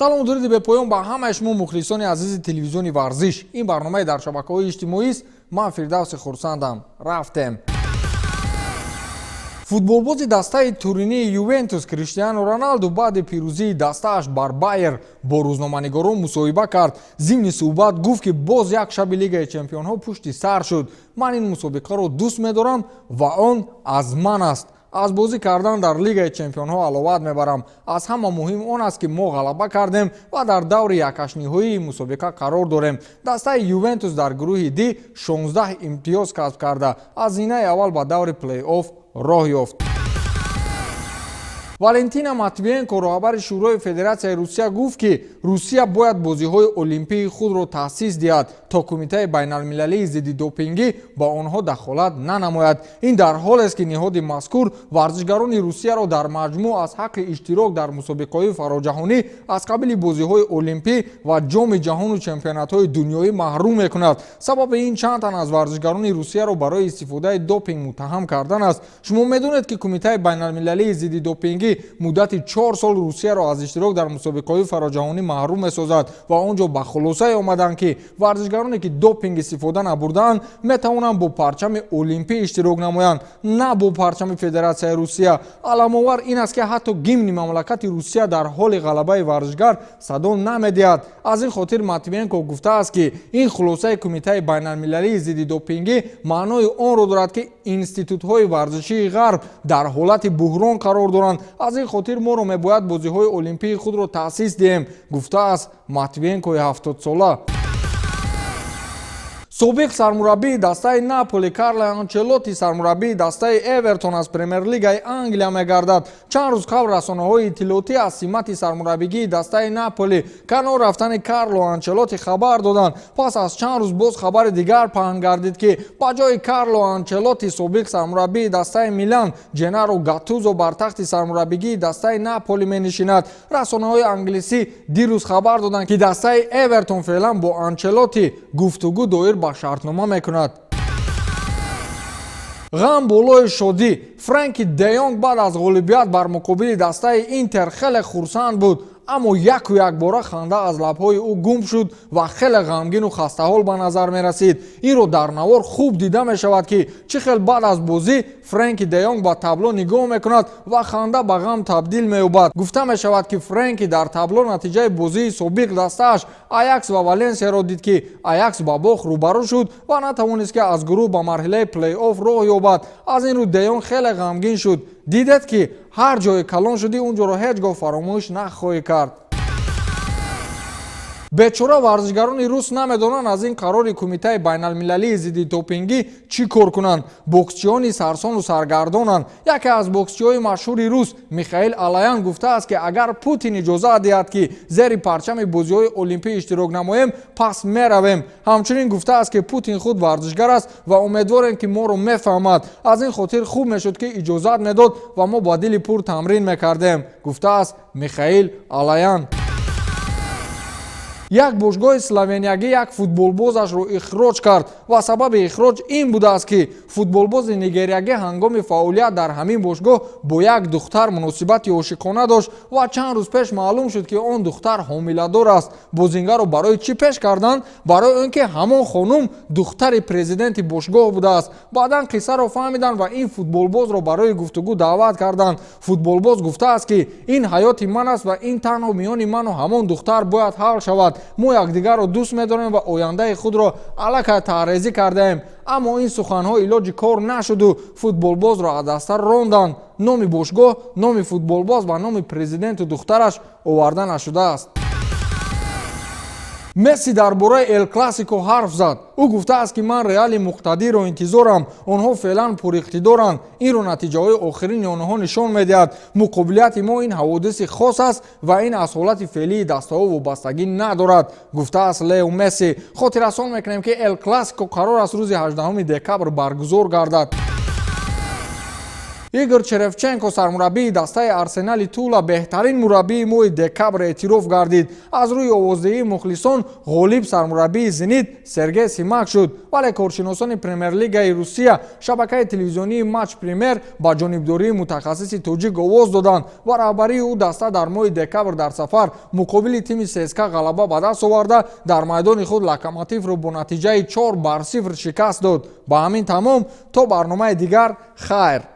салом дуруди бепоён ба ҳамаи шумо мухлисони азизи телевизиони варзиш. Ин барномаи дар шабакаҳои иҷтимоист. Ман Фирдавси хурсандам. Рафтем. футболбози дастаи туринии Ювентус Криштиану Роналду баъди пирӯзии дастааш бар Байер бо рӯзноманигорон мусоҳиба кард. Зимни суҳбат гуфт ки боз як шаби Лигаи Чемпионҳо пушти сар шуд. Ман ин мусобиқаро дӯст медорам ва он аз ман аст. аз бозӣ кардан дар Лигаи Чемпионҳо аловат мебарам. Аз ҳама муҳим он аст ки мо ғалаба кардем ва дар даври якашниҳоии мусобиқа қарор дорем. Дастаи Ювентус дар гурӯҳи Д 16 имтиёз касб карда аз зинаи аввал ба даври плей-офф роҳ ёфт. Валентина Матвиенко, роҳбари шӯрои Федератсияи Русия, гуфт ки Русия бояд бозиҳои олимпии худро таъсис диҳад, то Кумитаи байналмилалии зидди допингӣ ба онҳо дахолат нанамояд. Ин дар ҳолест ки ниҳоди мазкур варзишгарони Русияро дар маҷмӯъ аз ҳаққи иштирок дар мусобиқаҳои фароҷаҳонӣ аз қабили бозиҳои олимпӣ ва ҷоми ҷаҳону чемпионатҳои дунёӣ маҳрум мекунад. Сабаби ин чанд тан аз варзишгарони Русияро барои истифодаи допинг муттаҳам кардан аст. Шумо медонед ки Кумитаи байналмилалии зидди допингӣ муддати 4 сол Русияро аз иштирок дар мусобиқаҳои фароҷаҳонӣ маҳрум месозад ва он ҷо ба хулосае омаданд ки варзишгароне ки допинг истифода набурдаанд метавонанд бо парчами олимпӣ иштирок намоянд, на бо парчами Федератсияи Русия. Аламовар ин аст ки ҳатто гимни мамлакати Русия дар ҳоли ғалабаи варзишгар садо намедиҳад. Аз ин хотир Матвиенко гуфтааст ки ин хулосаи Кумитаи байналмилалии зидди допингӣ маънои онро дорад ки институтҳои варзишии ғарб дар ҳолати буҳрон қарор доранд. аз ин хотир моро мебояд бозиҳои олимпии худро таъсис диҳем, гуфтааст Матвиенкои 70-сола. собиқ сармураббии дастаи Наполи Карло Анчелотти сармураббии дастаи Эвертон аз Премер-лигаи Англия мегардад. чанд рӯз қабл расонаҳои иттилоотӣ аз симати сармураббигии дастаи Наполи канор рафтани Карло Анчелотти хабар доданд. пас аз чанд рӯз боз хабари дигар паҳн гардид ки ба ҷои Карло Анчелотти собиқ сармураббии дастаи Милан Ҷеннаро Гаттузо бар тахти сармураббигии дастаи Наполи менишинад. расонаҳои англисӣ дирӯз хабар доданд ки дастаи Эвертон феълан бо Анчелотти гуфтугӯ доир ба шартнома мекунад. ғам болои шодӣ. Фрэнки де Йонг баъд аз ғолибият бар муқобили дастаи Интер хеле хурсанд буд, аммо яку якбора ханда аз лабҳои ӯ гум шуд ва хеле ғамгину хастаҳол ба назар мерасид. инро дар навор хуб дида мешавад ки чӣ хел баъд аз бозӣ Фрэнки де Йонг ба табло нигоҳ мекунад ва ханда ба ғам табдил меёбад. гуфта мешавад ки Фрэнки дар табло натиҷаи бозии собиқ дастааш Аякс ва Валенсияро дид ки Аякс ба бох рӯбарӯ шуд ва натавонист ки аз гурӯҳ ба марҳилаи плей-офф роҳ ёбад. аз ин рӯ де Йонг хеле ғамгин шуд. дидед ки ҳар ҷое калон шудӣ унҷоро ҳеҷ гоҳ фаромӯш нахоҳӣ кард. бечора варзишгарони рус намедонанд аз ин қарори Кумитаи байналмилалии зидди допингӣ чӣ кор кунанд. боксчиёни сарсону саргардонанд. яке аз боксчиҳои машҳури рус Михаил Алаян гуфтааст ки агар Путин иҷозат диҳад ки зери парчами бозиҳои олимпӣ иштирок намоем, пас меравем. ҳамчунин гуфтааст ки Путин худ варзишгар аст ва умедворем ки моро мефаҳмад. аз ин хотир хуб мешуд ки иҷозат медод ва мо ба дили пур тамрин мекардем, гуфтааст Михаил Алаян. як бошгоҳи словениягӣ як футболбозашро ихроҷ кард ва сабаби ихроҷ ин будааст ки футболбози нигериягӣ ҳангоми фаъолият дар ҳамин бошгоҳ бо як духтар муносибати ошиқона дошт ва чанд рӯз пеш маълум шуд ки он духтар ҳомиладор аст. бозингарро барои чӣ пеш карданд? барои он ки ҳамон хонум духтари президенти бошгоҳ будааст. баъдан қиссаро фаҳмиданд ва ин футболбозро барои гуфтугӯ даъват карданд. футболбоз гуфтааст ки ин ҳаёти ман аст ва ин танҳо миёни ману ҳамон духтар бояд ҳал шавад. мо якдигарро дӯст медорем ва ояндаи худро аллакай таърезӣ кардаем. аммо ин суханҳо илоҷи кор нашуду футболбозро аз даста ронданд. номи бошгоҳ, номи футболбоз ва номи президенту духтараш оварда нашудааст. месси дар бораи эл классико ҳарф зад. ӯ гуфтааст ки ман реали муқтадиро интизорам. онҳо феълан пуриқтидоранд. инро натиҷаҳои охирини онҳо нишон медиҳад. муқобилияти мо ин ҳаводиси хос аст ва ин аз ҳолати феълии дастаҳо вобастагӣ надорад, гуфтааст Лео Месси. хотиррасон мекунем ки эл классико қарор аст рӯзи 18 декабр баргузор гардад. игор черевченко сармураббии дастаи арсенали тула беҳтарин мураббии моҳи декабр эътироф гардид. аз рӯи овоздеҳии мухлисон ғолиб сармураббии зенит Сергей Симак шуд. вале коршиносони премер-лигаи Русия шабакаи телевизионии матч премер ба ҷонибдории мутахассиси тоҷик овоз доданд ва раҳбарии ӯ даста дар моҳи декабр дар сафар муқобили тими ССК ғалаба ба даст оварда дар майдони худ Локомотивро бо натиҷаи 4-0 шикаст дод. ба ҳамин тамом то барномаи дигар хайр.